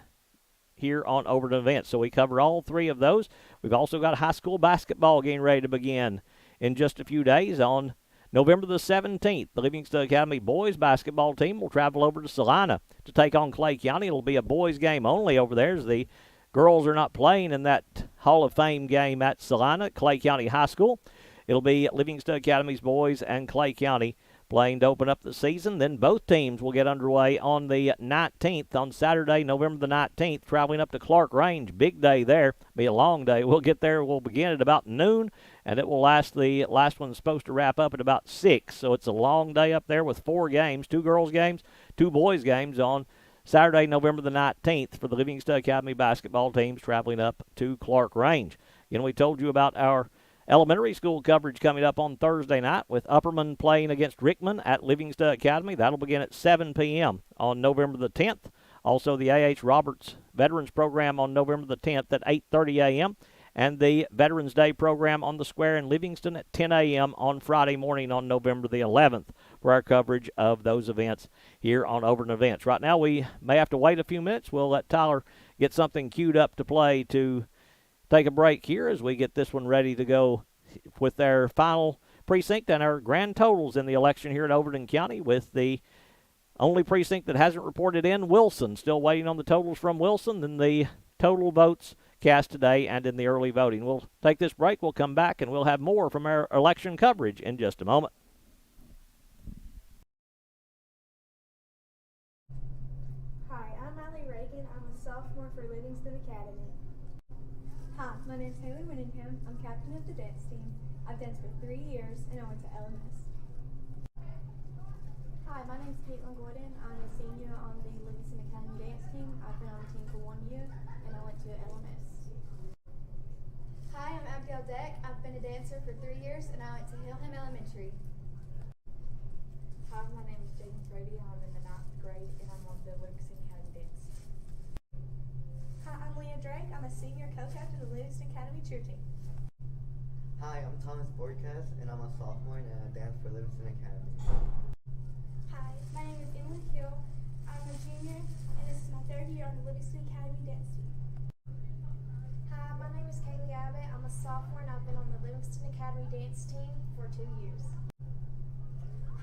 here on Overton Events. So we cover all three of those. We've also got a high school basketball game ready to begin in just a few days. On November the 17th, the Livingston Academy boys basketball team will travel over to Salina to take on Clay County. It'll be a boys game only over there, as the girls are not playing in that Hall of Fame game at Salina, Clay County High School. It'll be Livingston Academy's boys and Clay County playing to open up the season. Then both teams will get underway on the 19th, on Saturday, November the 19th, traveling up to Clark Range. Big day there. Be a long day. We'll get there. We'll begin at about noon, and it will last. The last one's supposed to wrap up at about 6. So it's a long day up there with 4 games, 2 girls games, 2 boys games on Saturday, November the 19th for the Livingston Academy basketball teams traveling up to Clark Range. You know, we told you about our elementary school coverage coming up on Thursday night with Upperman playing against Rickman at Livingston Academy. That'll begin at 7 p.m. on November the 10th. Also, the A.H. Roberts Veterans Program on November the 10th at 8:30 a.m. and the Veterans Day program on the Square in Livingston at 10 a.m. on Friday morning on November the 11th for our coverage of those events here on Overton Events. Right now, we may have to wait a few minutes. We'll let Tyler get something queued up to play to take a break here as we get this one ready to go with their final precinct and our grand totals in the election here in Overton County, with the only precinct that hasn't reported in, Wilson. Still waiting on the totals from Wilson and the total votes cast today and in the early voting. We'll take this break. We'll come back and we'll have more from our election coverage in just a moment. Hi, I'm Allie Reagan. I'm a sophomore for Livingston Academy. Hi, my name's Haley Winningham. I'm captain of the dance team. I've danced for 3 years and I went to LMS. Hi, my name's Caitlin Gordon. I'm a senior on the Livingston Academy dance team. I've been on the team for 1 year and I went to LMS. Hi, I'm Abigail Deck. I've been a dancer for 3 years and I went to Hillham Elementary. Hi, my name is Jaden Brady. I'm in the 9th grade and I'm on the Livingston Academy dance team. Hi, I'm Leah Drake. I'm a senior co-captain of the Livingston Academy cheer team. Hi, I'm Thomas Borkas, and I'm a sophomore and I dance for Livingston Academy. Hi, my name is Emily Hill. I'm a junior, and this is my 3rd year on the Livingston Academy dance team. Hi, my name is Kaylee Abbott. I'm a sophomore, and I've been on the Livingston Academy dance team for 2 years.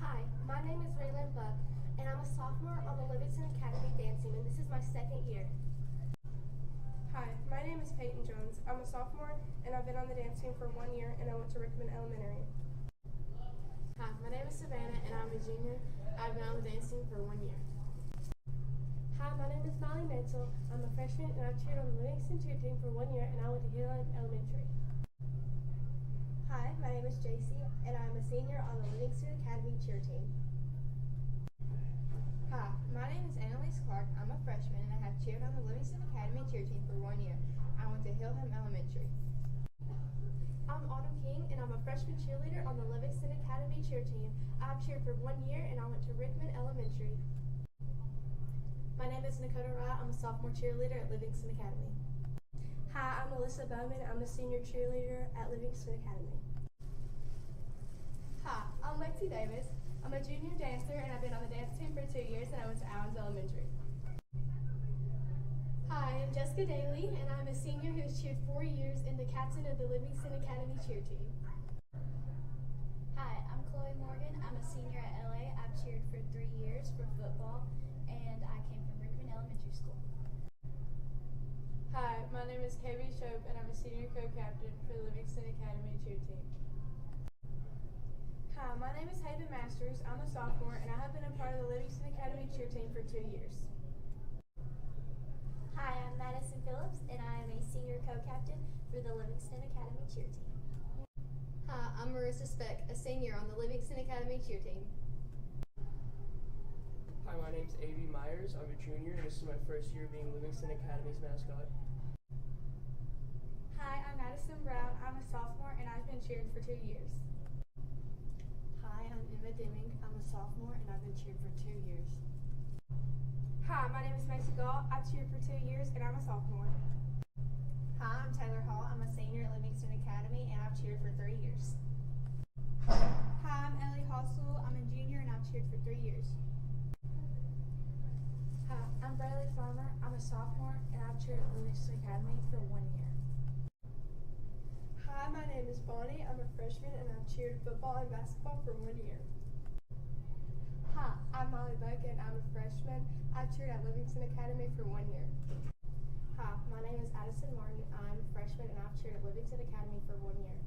Hi, my name is Raylan Buck, and I'm a sophomore on the Livingston Academy dance team, and this is my 2nd year. Hi, my name is Peyton Jones. I'm a sophomore, and I've been on the dance team for 1 year, and I went to Rickman Elementary. Hi, my name is Savannah and I'm a junior. I've been on the dance team for 1 year. Hi, my name is Molly Menzel. I'm a freshman and I've cheered on the Livingston cheer team for 1 year and I went to Hillland Elementary. Hi, my name is JC and I'm a senior on the Livingston Academy cheer team. Hi, my name is Annalise Clark. I'm a freshman and I have cheered on the Livingston Academy cheer team for 1 year. I went to Hillham Elementary. I'm Autumn King and I'm a freshman cheerleader on the Livingston Academy cheer team. I've cheered for 1 year and I went to Rickman Elementary. My name is Dakota Wright. I'm a sophomore cheerleader at Livingston Academy. Hi, I'm Alyssa Bowman. I'm a senior cheerleader at Livingston Academy. Hi, I'm Lexi Davis. I'm a junior dancer and I've been on the dance team for 2 years and I went to Allens Elementary. Hi, I'm Jessica Daly and I'm a senior who has cheered 4 years and the captain of the Livingston Academy cheer team. Hi, I'm Chloe Morgan. I'm a senior at LA. I've cheered for 3 years for football and I came from Rickman Elementary School. Hi, my name is KB Shope and I'm a senior co-captain for the Livingston Academy cheer team. Hi, my name is Haven Masters. I'm a sophomore and I have been a part of the Livingston Academy cheer team for 2 years. Hi, I'm Madison Phillips and I am a senior co-captain for the Livingston Academy cheer team. Hi, I'm Marissa Speck, a senior on the Livingston Academy cheer team. Hi, my name's A.B. Myers. I'm a junior and this is my first year being Livingston Academy's mascot. Hi, I'm Madison Brown. I'm a sophomore and I've been cheering for 2 years. Hi, I'm Emma Deming. I'm a sophomore and I've been cheered for 2 years. Hi, my name is Macy Gall. I've cheered for 2 years and I'm a sophomore. Hi, I'm Taylor Hall. I'm a senior at Livingston Academy and I've cheered for 3 years. Hi, I'm Ellie Hossel. I'm a junior and I've cheered for 3 years. Hi, I'm Bradley Farmer. I'm a sophomore and I've cheered at Livingston Academy for 1 year. Hi, my name is Bonnie. I'm a freshman and I've cheered football and basketball for 1 year. Hi, I'm Molly Buck and I'm a freshman. I've cheered at Livingston Academy for 1 year. Hi, my name is Addison Martin. I'm a freshman and I've cheered at Livingston Academy for 1 year.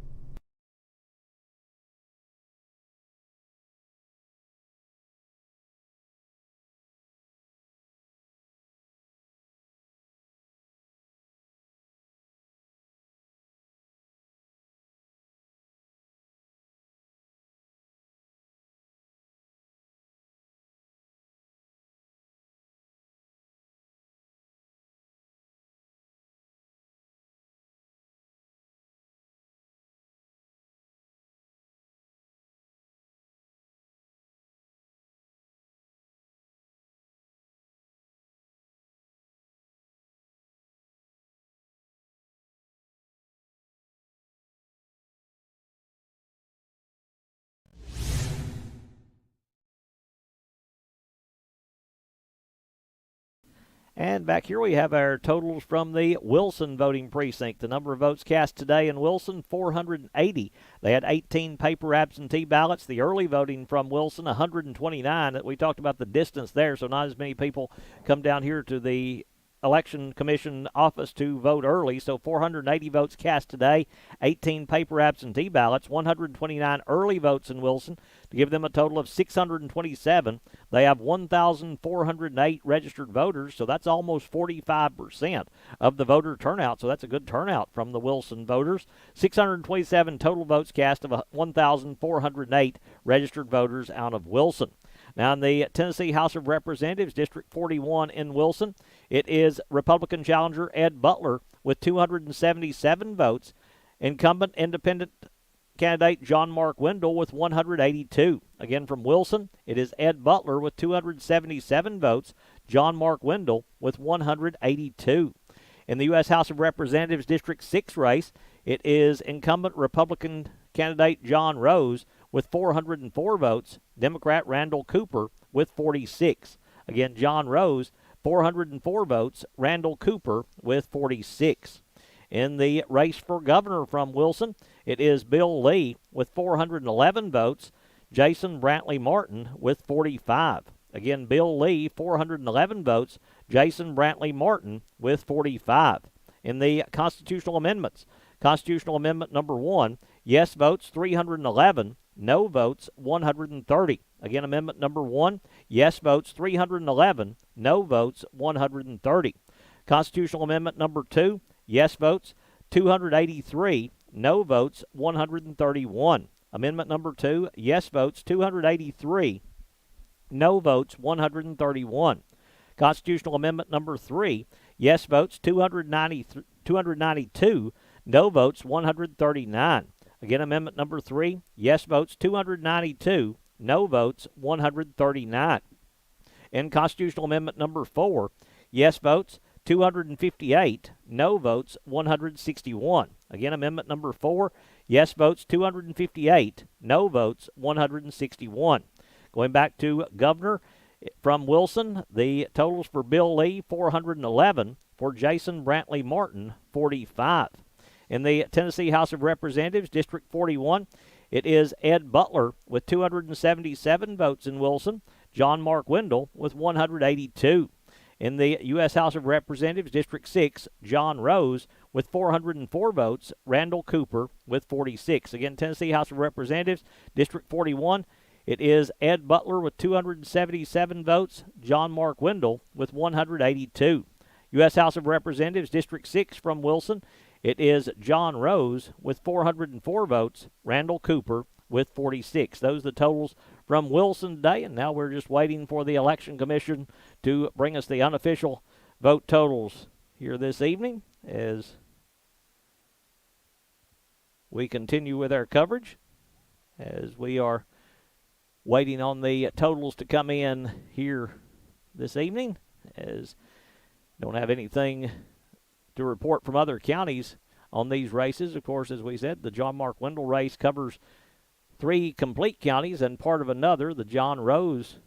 And back here we have our totals from the Wilson voting precinct. The number of votes cast today in Wilson, 480. They had 18 paper absentee ballots. The early voting from Wilson, 129. We talked about the distance there, so not as many people come down here to the Election Commission office to vote early. So 480 votes cast today, 18 paper absentee ballots, 129 early votes in Wilson to give them a total of 627. They have 1,408 registered voters, so that's almost 45% of the voter turnout. So that's a good turnout from the Wilson voters. 627 total votes cast of 1,408 registered voters out of Wilson. Now, in the Tennessee House of Representatives, District 41 in Wilson, it is Republican challenger Ed Butler with 277 votes. Incumbent independent candidate John Mark Wendell with 182. Again, from Wilson, it is Ed Butler with 277 votes. John Mark Wendell with 182. In the U.S. House of Representatives District 6 race, it is incumbent Republican candidate John Rose with 404 votes. Democrat Randall Cooper with 46. Again, John Rose, 404 votes. Randall Cooper with 46. In the race for governor from Wilson, it is Bill Lee with 411 votes. Jason Brantley Martin with 45. Again, Bill Lee, 411 votes. Jason Brantley Martin with 45. In the constitutional amendments, constitutional amendment number 1, yes votes 311, no votes 130. Again, amendment number 1, yes votes 311, no votes 130. Constitutional amendment number 2, yes votes 283, no votes 131. Amendment number 2, yes votes 283, no votes 131. Constitutional amendment number 3, yes votes 292, no votes 139. Again, amendment number 3, yes votes 292, no votes 139. And constitutional amendment number 4, yes votes 258, no votes 161. Again, amendment number 4, yes votes 258, no votes 161. Going back to Governor, from Wilson, the totals for Bill Lee, 411, for Jason Brantley Martin, 45. In the Tennessee House of Representatives, District 41, it is Ed Butler with 277 votes in Wilson, John Mark Wendell with 182. In the U.S. House of Representatives, District 6, John Rose with 404 votes, Randall Cooper with 46. Again, Tennessee House of Representatives, District 41, it is Ed Butler with 277 votes, John Mark Wendell with 182. U.S. House of Representatives, District 6 from Wilson, it is John Rose with 404 votes, Randall Cooper with 46. Those are the totals from Wilson today, and now we're just waiting for the Election Commission to bring us the unofficial vote totals here this evening as we continue with our coverage, as we are waiting on the totals to come in here this evening, as don't have anything to report from other counties on these races. Of course, as we said, the John Mark Wendell race covers 3 complete counties and part of another. The John Rose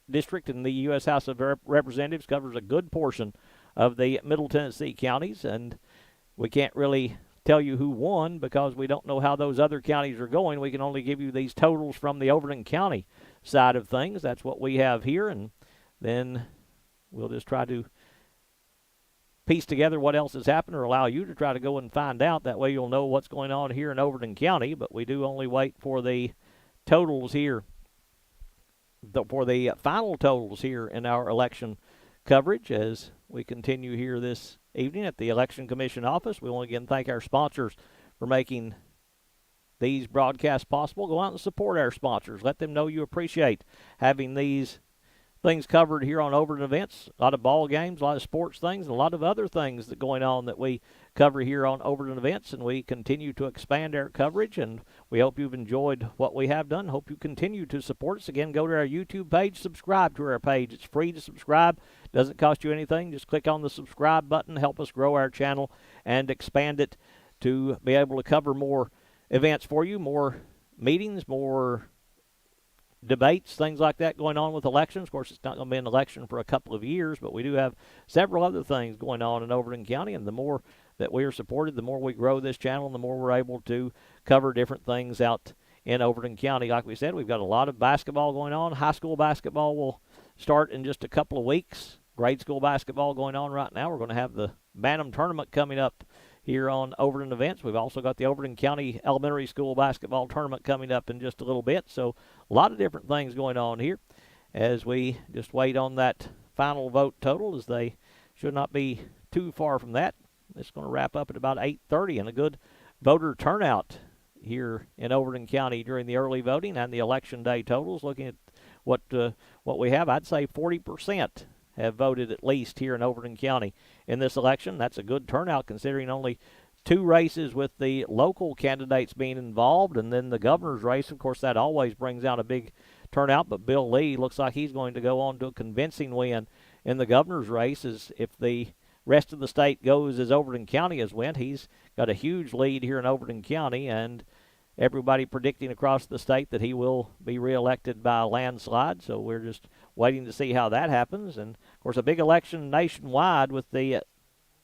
district in the U.S. House of Representatives covers a good portion of the Middle Tennessee counties, and we can't really tell you who won because we don't know how those other counties are going. We can only give you these totals from the Overton County side of things. That's what we have here, and then we'll just try to piece together what else has happened or allow you to try to go and find out. That way you'll know what's going on here in Overton County, but we do only wait for the totals here, for the final totals here in our election coverage as we continue here this evening at the Election Commission office. We want to again thank our sponsors for making these broadcasts possible. Go out and support our sponsors. Let them know you appreciate having these things covered here on Overton Events. A lot of ball games, a lot of sports things, and a lot of other things that going on that we cover here on Overton Events, and we continue to expand our coverage, and we hope you've enjoyed what we have done. Hope you continue to support us. Again, go to our YouTube page, subscribe to our page. It's free to subscribe. Doesn't cost you anything. Just click on the subscribe button, help us grow our channel and expand it to be able to cover more events for you, more meetings, more debates, things like that going on with elections. Of course, it's not going to be an election for a couple of years, but we do have several other things going on in Overton County, and the more that we are supported, the more we grow this channel, and the more we're able to cover different things out in Overton County. Like we said, we've got a lot of basketball going on. High school basketball will start in just a couple of weeks. Grade school basketball going on right now. We're going to have the Bantam tournament coming up here on Overton Events. We've also got the Overton County Elementary School basketball tournament coming up in just a little bit. So a lot of different things going on here as we just wait on that final vote total, as they should not be too far from that. It's going to wrap up at about 8:30, and a good voter turnout here in Overton County during the early voting and the election day totals. Looking at what we have, I'd say 40% have voted at least here in Overton County in this election. That's a good turnout considering only 2 races with the local candidates being involved, and then the governor's race. Of course, that always brings out a big turnout, but Bill Lee looks like he's going to go on to a convincing win in the governor's race. As if the rest of the state goes as Overton County has went, he's got a huge lead here in Overton County, and everybody predicting across the state that he will be reelected by a landslide. So we're just waiting to see how that happens. And, of course, a big election nationwide with the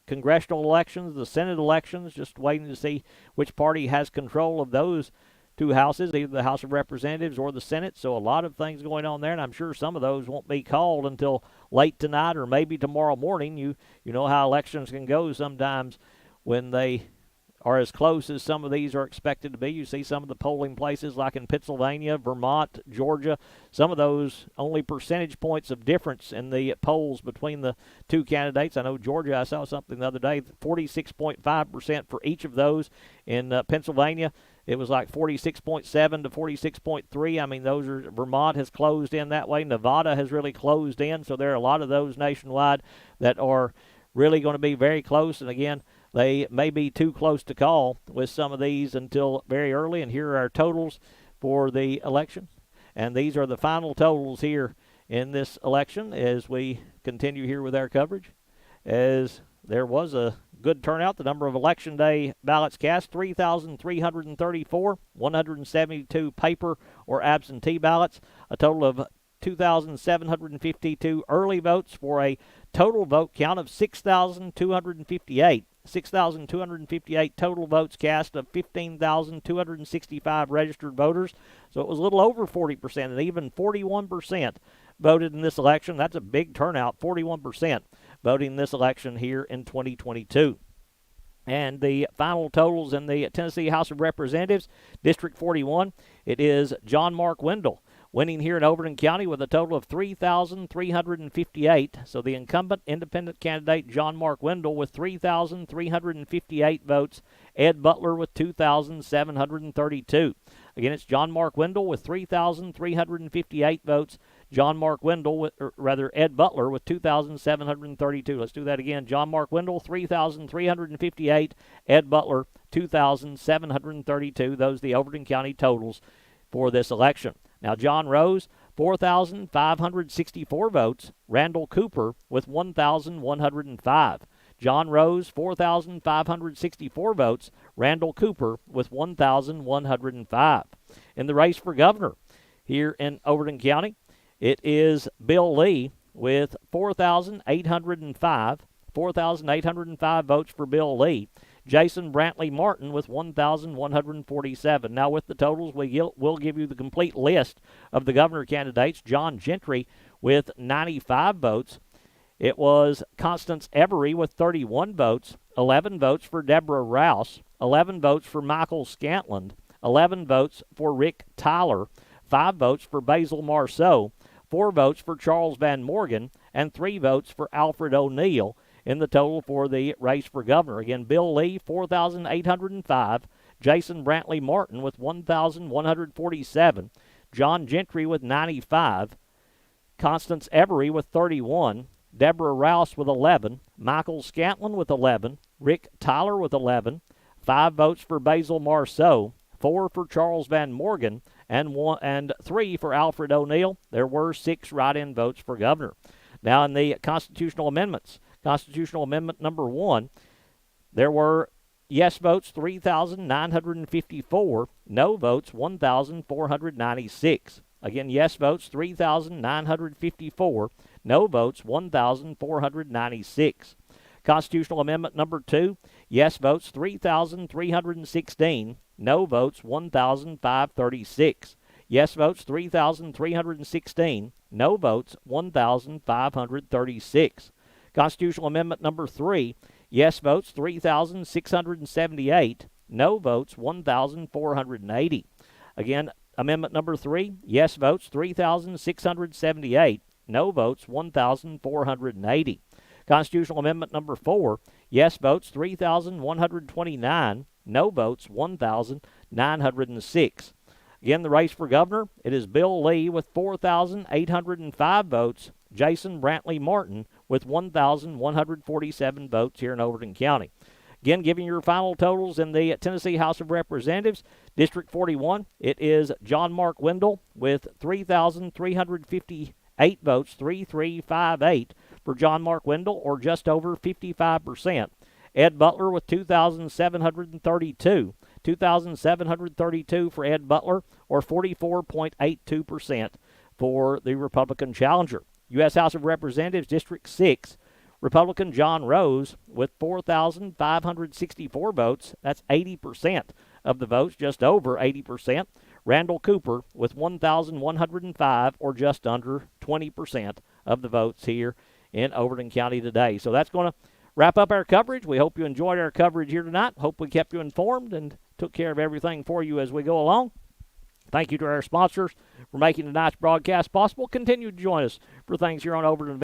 congressional elections, the Senate elections, just waiting to see which party has control of those 2 houses, either the House of Representatives or the Senate. So a lot of things going on there, and I'm sure some of those won't be called until late tonight or maybe tomorrow morning. You know how elections can go sometimes when they are as close as some of these are expected to be. You see some of the polling places like in Pennsylvania, Vermont, Georgia, some of those only percentage points of difference in the polls between the two candidates. I know Georgia, I saw something the other day, 46.5% for each of those. In Pennsylvania, it was like 46.7 to 46.3. I mean, those are, Vermont has closed in that way. Nevada has really closed in. So there are a lot of those nationwide that are really going to be very close. And again, they may be too close to call with some of these until very early. And here are our totals for the election. And these are the final totals here in this election as we continue here with our coverage. As there was a good turnout, the number of Election Day ballots cast, 3,334, 172 paper or absentee ballots, a total of 2,752 early votes for a total vote count of 6,258. 6,258 total votes cast of 15,265 registered voters. So it was a little over 40%, and even 41% voted in this election. That's a big turnout, 41% voting in this election here in 2022. And the final totals in the Tennessee House of Representatives, District 41, it is John Mark Wendell winning here in Overton County with a total of 3,358. So the incumbent independent candidate, John Mark Wendell, with 3,358 votes. Ed Butler with 2,732. Again, it's John Mark Wendell with 3,358 votes. John Mark Wendell, Ed Butler with 2,732. Let's do that again. John Mark Wendell, 3,358. Ed Butler, 2,732. Those are the Overton County totals for this election. Now, John Rose, 4,564 votes. Randall Cooper with 1,105. John Rose, 4,564 votes. Randall Cooper with 1,105. In the race for governor here in Overton County, it is Bill Lee with 4,805. 4,805 votes for Bill Lee. Jason Brantley Martin with 1,147. Now, with the totals, we'll give you the complete list of the governor candidates. John Gentry with 95 votes. It was Constance Every with 31 votes, 11 votes for Deborah Rouse, 11 votes for Michael Scantland, 11 votes for Rick Tyler, 5 votes for Basil Marceau, 4 votes for Charles Van Morgan, and 3 votes for Alfred O'Neill in the total for the race for governor. Again, Bill Lee, 4,805. Jason Brantley Martin with 1,147. John Gentry with 95. Constance Every with 31. Deborah Rouse with 11. Michael Scantland with 11. Rick Tyler with 11. 5 votes for Basil Marceau. 4 for Charles Van Morgan. And 3 for Alfred O'Neill. There were 6 write-in votes for governor. Now, in the constitutional amendments, Constitutional Amendment number 1, there were yes votes 3,954, no votes 1,496. Again, yes votes 3,954, no votes 1,496. Constitutional Amendment number 2, yes votes 3,316, no votes 1,536. Yes votes 3,316, no votes 1,536. Constitutional Amendment number 3, yes votes 3,678, no votes 1,480. Again, Amendment number 3, yes votes 3,678, no votes 1,480. Constitutional Amendment number 4, yes votes 3,129, no votes 1,906. Again, the race for governor, it is Bill Lee with 4,805 votes, Jason Brantley Martin with 1,147 votes here in Overton County. Again, giving your final totals in the Tennessee House of Representatives, District 41, it is John Mark Wendell with 3,358 votes, 3,358 for John Mark Wendell, or just over 55%. Ed Butler with 2,732. 2,732 for Ed Butler, or 44.82% for the Republican challenger. U.S. House of Representatives, District 6, Republican John Rose with 4,564 votes. That's 80% of the votes, just over 80%. Randall Cooper with 1,105, or just under 20% of the votes here in Overton County today. So that's going to wrap up our coverage. We hope you enjoyed our coverage here tonight. Hope we kept you informed and took care of everything for you as we go along. Thank you to our sponsors for making tonight's broadcast possible. Continue to join us for things here on Overton